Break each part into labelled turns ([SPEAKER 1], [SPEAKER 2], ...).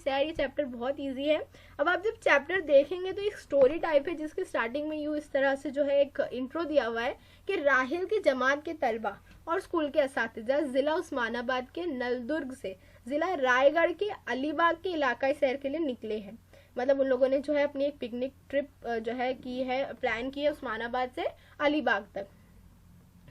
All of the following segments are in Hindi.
[SPEAKER 1] सैर, ये चैप्टर बहुत ईजी है। अब आप जब चैप्टर देखेंगे तो एक स्टोरी टाइप है जिसके स्टार्टिंग में यूँ इस तरह से जो है एक इंट्रो दिया हुआ है कि राहिल की जमात के तलबा और स्कूल के असातिज़ा ज़िला उस्मानाबाद के नलदुर्ग से ज़िला रायगढ़ के अलीबाग के इलाकाई सैर के लिए निकले हैं। मतलब उन लोगों ने जो है अपनी एक पिकनिक ट्रिप जो है की है, प्लान की है उस्मानाबाद से अलीबाग तक।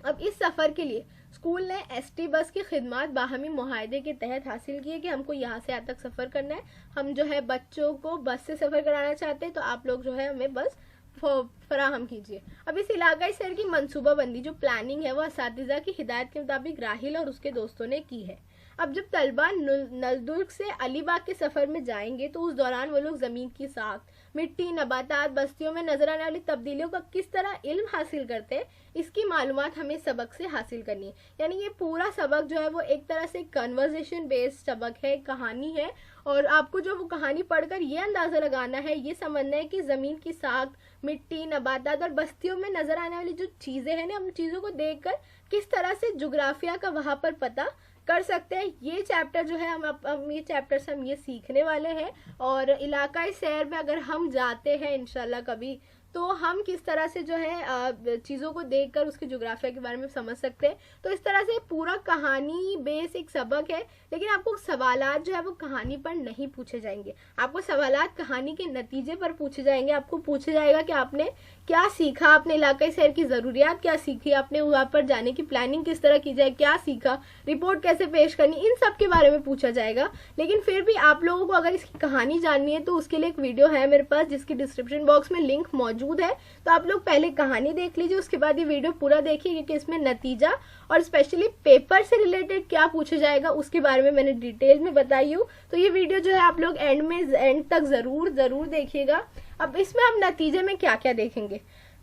[SPEAKER 1] अब इस सफ़र के लिए स्कूल ने एसटी बस की खिदमत बाहमी मुआहदे के तहत हासिल की है कि हमको यहाँ से यहाँ तक सफ़र करना है, हम जो है बच्चों को बस से सफ़र कराना चाहते हैं, तो आप लोग जो है हमें बस फराहम कीजिए। अब इस इलाकाई सैर की मनसूबाबंदी जो प्लानिंग है वह असातिज़ा की हिदायत के मुताबिक राहिल और उसके दोस्तों ने की है। अब जब तलबा नलदुर्ग से अलीबाग के सफ़र में जाएंगे तो उस दौरान वो लोग ज़मीन की साख, मिट्टी, नबातात, बस्तियों में नजर आने वाली तब्दीलियों का किस तरह इल्म हासिल करते हैं, इसकी मालूमात हमें सबक से हासिल करनी है। यानी ये पूरा सबक जो है वो एक तरह से कन्वर्सेशन बेस्ड सबक है, कहानी है, और आपको जो वो कहानी पढ़कर ये अंदाज़ा लगाना है, ये समझना है कि ज़मीन की साख, मिट्टी, नबातात और बस्तियों में नजर आने वाली जो चीज़ें हैं ना, उन चीज़ों को देखकर किस तरह से जोग्राफिया का वहाँ पर पता कर सकते हैं। ये चैप्टर जो है हम ये चैप्टर से हम ये सीखने वाले हैं। और इलाकाई सैर में अगर हम जाते हैं इंशाल्लाह कभी, तो हम किस तरह से जो है चीज़ों को देखकर उसके जोग्राफिया के बारे में समझ सकते हैं। तो इस तरह से पूरा कहानी बेस एक सबक है, लेकिन आपको सवालात जो है वो कहानी पर नहीं पूछे जाएंगे, आपको सवालात कहानी के नतीजे पर पूछे जाएंगे। आपको पूछा जाएगा कि आपने क्या सीखा, आपने इलाकाई सैर की ज़रूरियात क्या सीखी, आपने वहाँ पर जाने की प्लानिंग किस तरह की जाए, क्या सीखा, रिपोर्ट कैसे पेश करनी, इन सब के बारे में पूछा जाएगा। लेकिन फिर भी आप लोगों को अगर इसकी कहानी जाननी है तो उसके लिए एक वीडियो है मेरे पास जिसकी डिस्क्रिप्शन बॉक्स में लिंक मौजूद है, तो आप लोग पहले कहानी देख लीजिए, उसके बाद ये वीडियो पूरा देखिए, क्योंकि इसमें नतीजा और स्पेशली पेपर से रिलेटेड क्या पूछा जाएगा उसके बारे में मैंने डिटेल में बताई हूँ। तो ये वीडियो जो है आप लोग एंड तक जरूर देखिएगा। अब इसमें हम नतीजे में क्या क्या देखेंगे,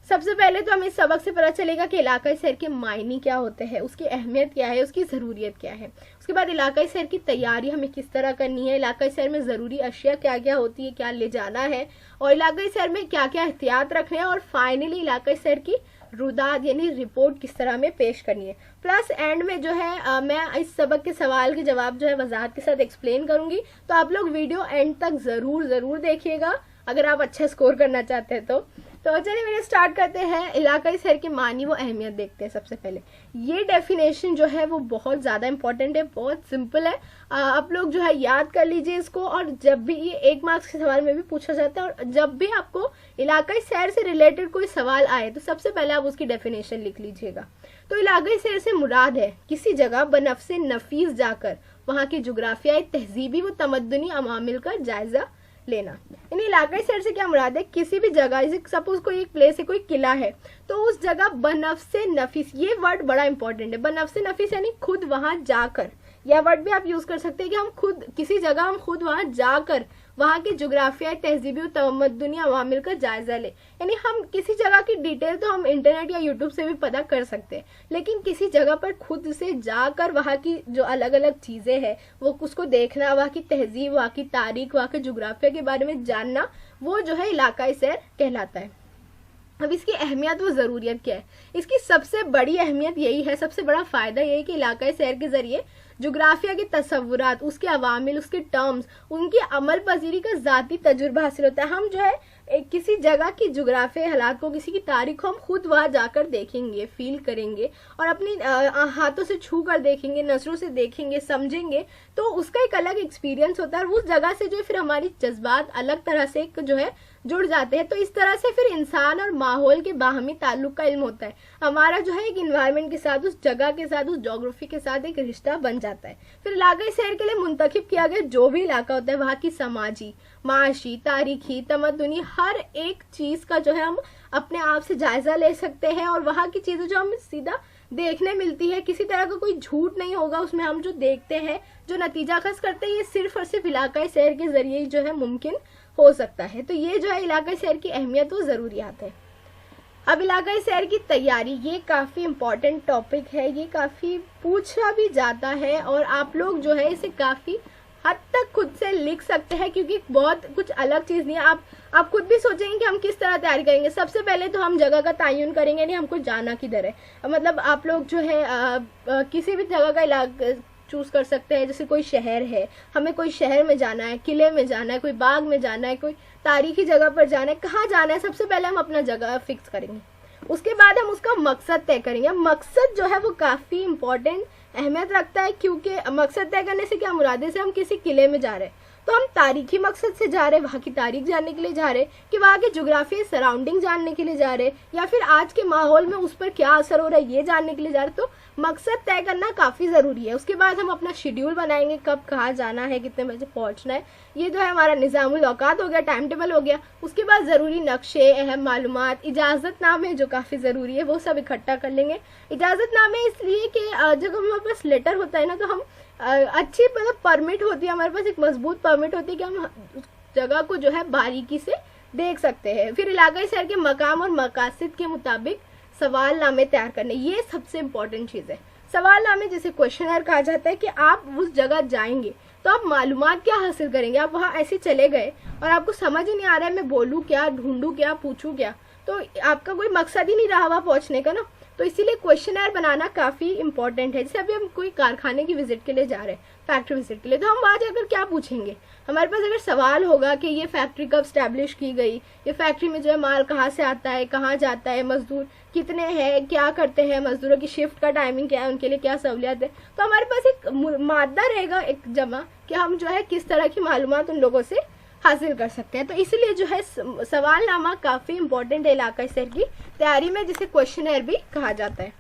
[SPEAKER 1] सबसे पहले तो हमें इस सबक से पता चलेगा कि इलाकाई सैर के मायने क्या होते हैं, उसकी अहमियत क्या है, उसकी ज़रूरियत क्या है। उसके बाद इलाकाई सैर की तैयारी हमें किस तरह करनी है, इलाकाई सैर में ज़रूरी अशिया क्या क्या होती है, क्या ले जाना है, और इलाकाई सैर में क्या क्या एहतियात रखने हैं, और फाइनली इलाकाई सैर की रुदात यानी रिपोर्ट किस तरह में पेश करनी है। प्लस एंड में जो है मैं इस सबक के सवाल के जवाब जो है वजाहत के साथ एक्सप्लेन करूंगी, तो आप लोग वीडियो एंड तक ज़रूर देखिएगा अगर आप अच्छा स्कोर करना चाहते हैं तो चलिए वीडियो स्टार्ट करते हैं। इलाकाई सैर के मानी वो अहमियत देखते हैं। सबसे पहले ये डेफिनेशन जो है वो बहुत ज़्यादा इंपॉर्टेंट है, बहुत सिंपल है, आप लोग जो है याद कर लीजिए इसको, और जब भी ये 1 मार्क्स के सवाल में भी पूछा जाता है, और जब भी आपको इलाकाई सैर से रिलेटेड कोई सवाल आए तो सबसे पहले आप उसकी डेफिनेशन लिख लीजिएगा। तो इलाकाई सैर से मुराद है किसी जगह बनफ्से नफीस जाकर वहाँ की जोग्राफियाई, तहजीबी व तमद्दुनी अवामिल का जायजा लेना। यानी इलाकाई सैर से क्या मुराद है, किसी भी जगह, जैसे सपोज कोई एक प्लेस है, कोई किला है, तो उस जगह बनफ्से नफीस, ये वर्ड बड़ा इंपॉर्टेंट है, बनफ्से नफीस यानी खुद वहां जाकर, यह वर्ड भी आप यूज कर सकते हैं कि हम खुद किसी जगह हम खुद वहां जाकर वहाँ की जोग्राफिया, तहजीबी और तमद्दुनी अवामिल का जायजा ले। यानी हम किसी जगह की डिटेल तो हम इंटरनेट या यूट्यूब से भी पता कर सकते हैं, लेकिन किसी जगह पर खुद से जाकर वहाँ की जो अलग अलग चीज़ें हैं वो उसको देखना, वहाँ की तहजीब, वहाँ की तारीख, वहाँ के जोग्राफिया के बारे में जानना, वो जो है इलाकाई सैर कहलाता है। अब इसकी अहमियत व ज़रूरियत क्या है, इसकी सबसे बड़ी अहमियत यही है, सबसे बड़ा फ़ायदा यही है कि इलाकाई सैर के ज़रिए जोग्राफिया के तसव्वुरात, उसके अवामिल, उसके टर्म्स, उनकी अमल पजीरी का ज़ाती तजुर्बा हासिल होता है। हम जो है किसी जगह की जोग्राफिया हालात को, किसी की तारीख को हम खुद वहाँ जाकर देखेंगे, फील करेंगे, और अपनी हाथों से छू कर देखेंगे, नजरों से देखेंगे, समझेंगे, तो उसका एक अलग एक्सपीरियंस होता है, और उस जगह से जो है फिर हमारी जज्बात अलग तरह से जो है जुड़ जाते हैं। तो इस तरह से फिर इंसान और माहौल के बाहमी ताल्लुक का इल्म होता है, हमारा जो है एक इन्वायरमेंट के साथ, उस जगह के साथ, उस जोग्राफी के साथ एक रिश्ता बन जाता है। फिर इलाकाई सैर के लिए मुंतखब किया गया जो भी इलाका होता है, वहाँ की समाजी, माशी, तारीखी, तमद्दुनी हर एक चीज़ का जो है हम अपने आप से जायजा ले सकते हैं, और वहाँ की चीज़ें जो हमें सीधा देखने मिलती है, किसी तरह का कोई झूठ नहीं होगा उसमें, हम जो देखते हैं, जो नतीजा खस करते हैं, ये सिर्फ और सिर्फ इलाकाई सैर के जरिए जो है मुमकिन हो सकता है। तो ये जो है इलाकाई सैर की अहमियत व ज़रूरियात है। अब इलाकाई सैर की तैयारी, ये काफ़ी इम्पॉर्टेंट टॉपिक है, ये काफ़ी पूछा भी जाता है, और आप लोग जो है इसे काफ़ी हद तक खुद से लिख सकते हैं, क्योंकि बहुत कुछ अलग चीज़ नहीं है। आप खुद भी सोचेंगे कि हम किस तरह तैयारी करेंगे। सबसे पहले तो हम जगह का तयन करेंगे, नहीं हमको जाना किधर है, मतलब आप लोग जो है किसी भी जगह का चूज कर सकते हैं, जैसे कोई शहर है, हमें कोई शहर में जाना है, किले में जाना है, कोई बाग में जाना है, कोई तारीखी जगह पर जाना है, कहाँ जाना है, सबसे पहले हम अपना जगह फिक्स करेंगे। उसके बाद हम उसका मकसद तय करेंगे। मकसद जो है वो काफ़ी इंपॉर्टेंट अहमियत रखता है, क्योंकि मकसद तय करने से क्या मुराद है, जैसे हम किसी किले में जा रहे हैं तो हम तारीखी मकसद से जा रहे हैं, वहाँ की तारीख जानने के लिए जा रहे हैं, कि वहाँ के जोग्राफी सराउंडिंग जानने के लिए जा रहे हैं, या फिर आज के माहौल में उस पर क्या असर हो रहा है ये जानने के लिए जा रहे हैं। तो मकसद तय करना काफ़ी ज़रूरी है। उसके बाद हम अपना शेड्यूल बनाएंगे, कब कहाँ जाना है, कितने बजे पहुँचना है, ये जो है हमारा निज़ामुल औकात हो गया, टाइम टेबल हो गया। उसके बाद ज़रूरी नक्शे, अहम मालूमात, इजाज़तनामे जो काफ़ी ज़रूरी है वो सब इकट्ठा कर लेंगे। इजाज़तनामे इसलिए कि जब हमारे पास लेटर होता है ना, तो हम अच्छी मतलब परमिट होती है, हमारे पास एक मजबूत परमिट होती है कि हम उस जगह को जो है बारीकी से देख सकते हैं। फिर इलाकाई शहर के मकाम और मकासद के मुताबिक सवालनामे तैयार करने, ये सबसे इम्पोर्टेंट चीज़ है। सवालनामे जिसे क्वेश्चनर कहा जाता है, कि आप उस जगह जाएंगे तो आप मालूमात क्या हासिल करेंगे। आप वहाँ ऐसे चले गए और आपको समझ ही नहीं आ रहा है मैं बोलूँ क्या, ढूंढूँ क्या, पूछूँ क्या, तो आपका कोई मकसद ही नहीं रहा वहाँ पहुँचने का ना। तो इसीलिए क्वेश्चनर बनाना काफ़ी इंपॉर्टेंट है। जैसे अभी हम कोई कारखाने की विजिट के लिए जा रहे हैं, फैक्ट्री विजिट के लिए, तो हम वहाँ जाकर क्या पूछेंगे, हमारे पास अगर सवाल होगा कि ये फैक्ट्री कब स्टैब्लिश की गई, ये फैक्ट्री में जो है माल कहाँ से आता है, कहाँ जाता है, मजदूर कितने हैं, क्या करते हैं, मजदूरों की शिफ्ट का टाइमिंग क्या है, उनके लिए क्या सहूलियत है, तो हमारे पास एक मादा रहेगा एक जमा कि हम जो है किस तरह की मालूमात उन लोगों से हासिल कर सकते हैं। तो इसलिए जो है सवालनामा काफ़ी इंपॉर्टेंट है इलाकाई शहर की तैयारी में, जिसे क्वेश्चनर भी कहा जाता है।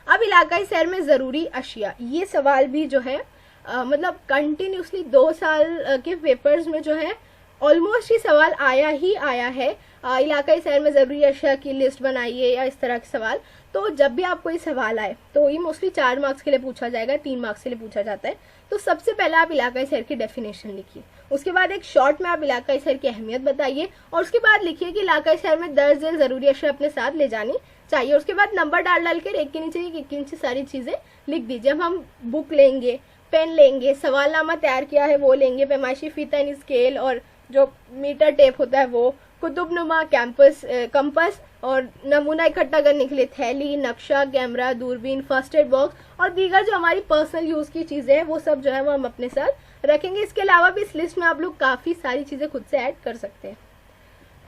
[SPEAKER 1] अब इलाकाई शहर में ज़रूरी अशिया, ये सवाल भी जो है मतलब कंटिन्यूसली 2 साल के पेपर्स में जो है ऑलमोस्ट ये सवाल आया ही आया है। इलाकाई शहर में ज़रूरी अशिया की लिस्ट बनाइए, या इस तरह के सवाल। तो जब भी आपको ये सवाल आए तो ये मोस्टली 4 मार्क्स के लिए पूछा जाएगा, 3 मार्क्स के लिए पूछा जाता है। तो सबसे पहले आप इलाकाई शहर की डेफिनेशन लिखिए, उसके बाद एक शॉर्ट में आप इलाकाई शहर की अहमियत बताइए, और उसके बाद लिखिए कि इलाकाई शहर में दर्ज झेल ज़रूरी अशिया अपने साथ ले जानी चाहिए। उसके बाद नंबर डाल कर एक के नीचे सारी चीज़ें लिख दीजिए। जब हम बुक लेंगे, पेन लेंगे, सवालनामा तैयार किया है वो लेंगे, पैमाइशी फीता यानी स्केल और जो मीटर टेप होता है वो, कुतुबनुमा कंपस और नमूना इकट्ठा करने के लिए थैली, नक्शा, कैमरा, दूरबीन, फर्स्ट एड बॉक्स और दीगर जो हमारी पर्सनल यूज़ की चीज़ें हैं वो सब जो है वो हम अपने साथ रखेंगे। इसके अलावा भी इस लिस्ट में आप लोग काफ़ी सारी चीज़ें खुद से ऐड कर सकते हैं।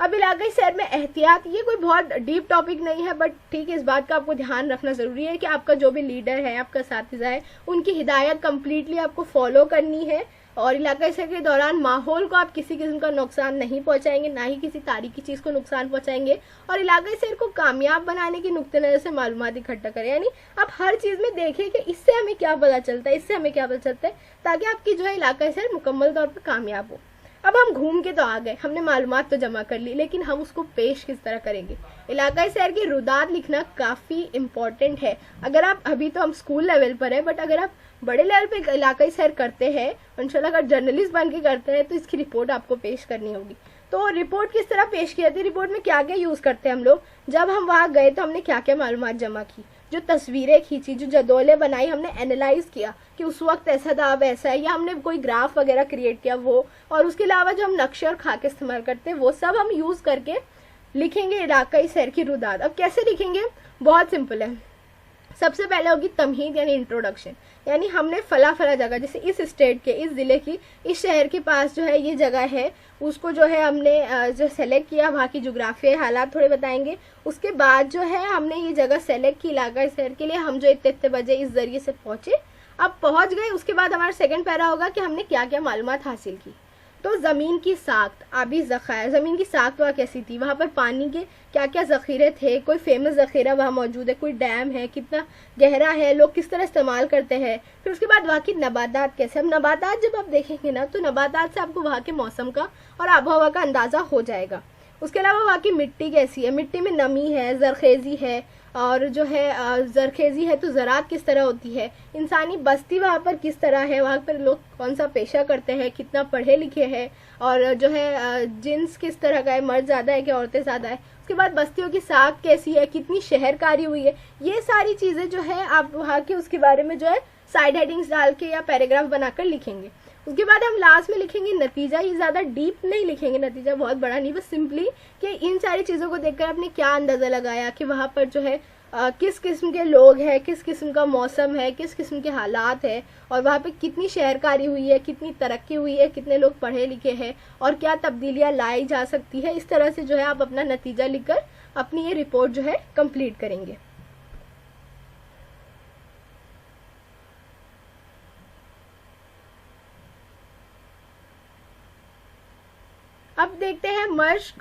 [SPEAKER 1] अब इलाकाई शहर में एहतियात, ये कोई बहुत डीप टॉपिक नहीं है, बट ठीक है, इस बात का आपको ध्यान रखना ज़रूरी है कि आपका जो भी लीडर है, आपका साथीज़ा है, उनकी हिदायत कम्प्लीटली आपको फॉलो करनी है। और इलाकाई शहर के दौरान माहौल को आप किसी किस्म का नुकसान नहीं पहुंचाएंगे, ना ही किसी तारीखी चीज़ को नुकसान पहुंचाएंगे। और इलाकाई शहर को कामयाब बनाने के नुक्ते नज़र से मालूमात इकट्ठा करें, यानी आप हर चीज़ में देखें कि इससे हमें क्या पता चलता है, इससे हमें क्या पता चलता है, ताकि आपकी जो है इलाकाई शहर मुकम्मल तौर पर कामयाब हो। अब हम घूम के तो आ गए, हमने मालूमात तो जमा कर ली, लेकिन हम उसको पेश किस तरह करेंगे। इलाकाई शहर की रुदात लिखना काफ़ी इम्पॉर्टेंट है। अगर आप अभी तो हम स्कूल लेवल पर है, बट अगर आप बड़े लेवल पे इलाकाई शहर करते हैं, इंशाल्लाह अगर जर्नलिस्ट बन के करते हैं, तो इसकी रिपोर्ट आपको पेश करनी होगी। तो रिपोर्ट किस तरह पेश की जाती है, रिपोर्ट में क्या क्या यूज़ करते हैं हम लोग, जब हम वहाँ गए तो हमने क्या क्या मालूमात जमा की, जो तस्वीरें खींची, जो जदौलें बनाई, हमने एनालाइज किया कि उस वक्त ऐसा था अब ऐसा है, या हमने कोई ग्राफ वगैरह क्रिएट किया वो, और उसके अलावा जो हम नक्शे और खाके इस्तेमाल करते हैं वो सब हम यूज़ करके लिखेंगे इलाकाई शहर की रुदात। अब कैसे लिखेंगे, बहुत सिंपल है। सबसे पहले होगी तमहीद यानी इंट्रोडक्शन, यानी हमने फला फला जगह, जैसे इस स्टेट के, इस ज़िले की, इस शहर के पास जो है ये जगह है, उसको जो है हमने जो सेलेक्ट किया, वहाँ की जोग्राफी हालात थोड़े बताएंगे। उसके बाद जो है हमने ये जगह सेलेक्ट की इलाकाई शहर के लिए, हम जो इतने बजे इस ज़रिए से पहुँचे, अब पहुँच गए। उसके बाद हमारा सेकंड पैरा होगा कि हमने क्या क्या मालूमात हासिल की। तो ज़मीन की साख्त, आबी ज़खायर, ज़मीन की साख्त वहाँ कैसी थी, वहाँ पर पानी के क्या क्या ज़ख़ीरे थे, कोई फेमस ज़ख़ीरा वहाँ मौजूद है, कोई डैम है, कितना गहरा है, लोग किस तरह इस्तेमाल करते हैं। फिर उसके बाद वहाँ की नबातात कैसे। अब नबातात जब आप देखेंगे ना, तो नबातात से आपको वहाँ के मौसम का और आबो हवा का अंदाज़ा हो जाएगा। उसके अलावा वहाँ की मिट्टी कैसी है, मिट्टी में नमी है, ज़रखेज़ी है, और जो है ज़रखेज़ी है तो ज़रात किस तरह होती है, इंसानी बस्ती वहाँ पर किस तरह है, वहाँ पर लोग कौन सा पेशा करते हैं, कितना पढ़े लिखे हैं, और जो है जिन्स किस तरह का है, मर्द ज़्यादा है कि औरतें ज़्यादा है। उसके बाद बस्तियों की साख कैसी है, कितनी शहरकारी हुई है, ये सारी चीज़ें जो है आप वहाँ के उसके बारे में जो है साइड हेडिंग्स डाल के या पैराग्राफ बनाकर लिखेंगे। उसके बाद हम लास्ट में लिखेंगे नतीजा। ये ज़्यादा डीप नहीं लिखेंगे, नतीजा बहुत बड़ा नहीं, बस सिंपली कि इन सारी चीज़ों को देखकर आपने क्या अंदाज़ा लगाया कि वहाँ पर जो है किस किस्म के लोग हैं, किस किस्म का मौसम है, किस किस्म के हालात है, और वहाँ पे कितनी शहरकारी हुई है, कितनी तरक्की हुई है, कितने लोग पढ़े लिखे हैं और क्या तब्दीलियाँ लाई जा सकती है। इस तरह से जो है आप अपना नतीजा लिखकर अपनी ये रिपोर्ट जो है कंप्लीट करेंगे। अब देखते हैं मर्श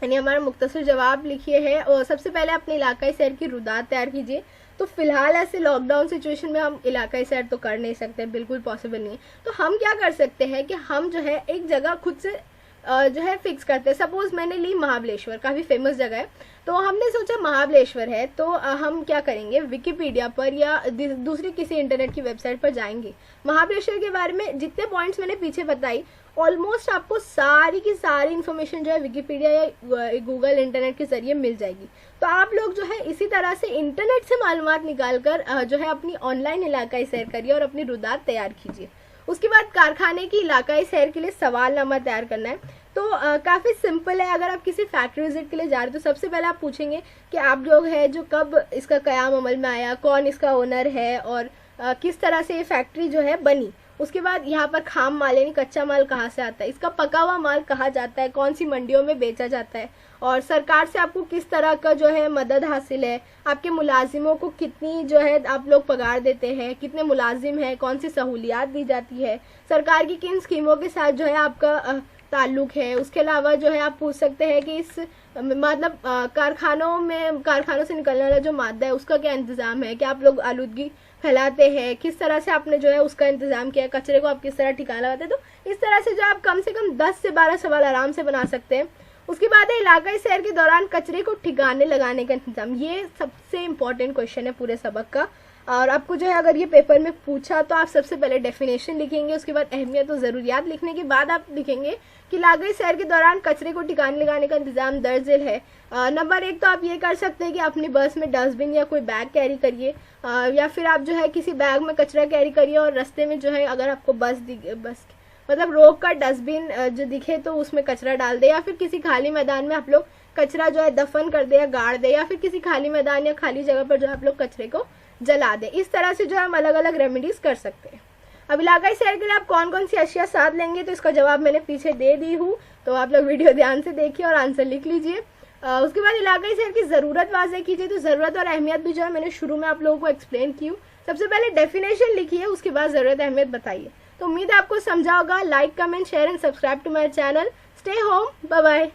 [SPEAKER 1] यानी हमारा मुख्तसर जवाब लिखिए है। और सबसे पहले अपने इलाकाई सैर की रुदात तैयार कीजिए। तो फिलहाल ऐसे लॉकडाउन सिचुएशन में हम इलाकाई सैर तो कर नहीं सकते, बिल्कुल पॉसिबल नहीं है। तो हम क्या कर सकते हैं कि हम जो है एक जगह खुद से जो है फिक्स करते हैं। सपोज मैंने ली महाबलेश्वर, काफ़ी फेमस जगह है, तो हमने सोचा महाबलेश्वर है, तो हम क्या करेंगे, विकिपीडिया पर या दूसरी किसी इंटरनेट की वेबसाइट पर जाएंगे। महाबलेश्वर के बारे में जितने पॉइंट्स मैंने पीछे बताई, ऑलमोस्ट आपको सारी की सारी इन्फॉर्मेशन जो है विकिपीडिया या गूगल इंटरनेट के जरिए मिल जाएगी। तो आप लोग जो है इसी तरह से इंटरनेट से मालूमात निकाल कर जो है अपनी ऑनलाइन इलाकाई सैर करिए और अपनी रुदात तैयार कीजिए। उसके बाद कारखाने की इलाकाई सैर के लिए सवालनामा तैयार करना है। तो काफ़ी सिंपल है। अगर आप किसी फैक्ट्री विजिट के लिए जा रहे हो तो सबसे पहले आप पूछेंगे कि आप लोग है जो कब इसका क़याम अमल में आया, कौन इसका ओनर है और किस तरह से ये फैक्ट्री जो है बनी। उसके बाद यहाँ पर खाम माल यानी कच्चा माल कहाँ से आता है, इसका पका हुआ माल कहाँ जाता है, कौन सी मंडियों में बेचा जाता है, और सरकार से आपको किस तरह का जो है मदद हासिल है, आपके मुलाजिमों को कितनी जो है आप लोग पगार देते हैं, कितने मुलाजिम हैं, कौन सी सहूलियात दी जाती है, सरकार की किन स्कीमों के साथ जो है आपका ताल्लुक है। उसके अलावा जो है आप पूछ सकते हैं कि इस मतलब कारखानों से निकलने वाला जो मादा है उसका क्या इंतज़ाम है, क्या आप लोग आलूदगी फैलाते हैं, किस तरह से आपने जो है उसका इंतजाम किया है, कचरे को आप किस तरह ठिकाना लगाते हैं। तो इस तरह से जो आप कम से कम 10 से 12 सवाल आराम से बना सकते हैं। उसके बाद है इलाकाई सैर के दौरान कचरे को ठिकाने लगाने का इंतजाम। ये सबसे इम्पोर्टेंट क्वेश्चन है पूरे सबक का। और आपको जो है अगर ये पेपर में पूछा तो आप सबसे पहले डेफिनेशन लिखेंगे, उसके बाद अहमियत और ज़रूरियात लिखने के बाद आप लिखेंगे कि इलाकाई सैर के दौरान कचरे को ठिकाने लगाने का इंतजाम दर्ज है। नंबर 1 तो आप ये कर सकते हैं कि अपनी बस में डस्टबिन या कोई बैग कैरी करिए, या फिर आप जो है किसी बैग में कचरा कैरी करिए और रास्ते में जो है अगर आपको बस मतलब रोक कर डस्टबिन जो दिखे तो उसमें कचरा डाल दे, या फिर किसी खाली मैदान में आप लोग कचरा जो है दफन कर दे या गाड़ दे, या फिर किसी खाली मैदान या खाली जगह पर जो है आप लोग कचरे को जला दे। इस तरह से जो है हम अलग अलग रेमेडीज कर सकते हैं। अब इलाकाई सैर के लिए आप कौन कौन सी अशिया साथ लेंगे तो इसका जवाब मैंने पीछे दे दी हूँ, तो आप लोग वीडियो ध्यान से देखिए और आंसर लिख लीजिए। उसके बाद इलाकाई सैर की ज़रूरत वाज़ेह कीजिए। तो ज़रूरत और अहमियत भी जो है मैंने शुरू में आप लोगों को एक्सप्लेन की हूँ। सबसे पहले डेफिनेशन लिखिए, उसके बाद ज़रूरत अहमियत बताइए। तो उम्मीद है आपको समझा होगा। Like, comment, share and subscribe to my channel. Stay home, bye bye.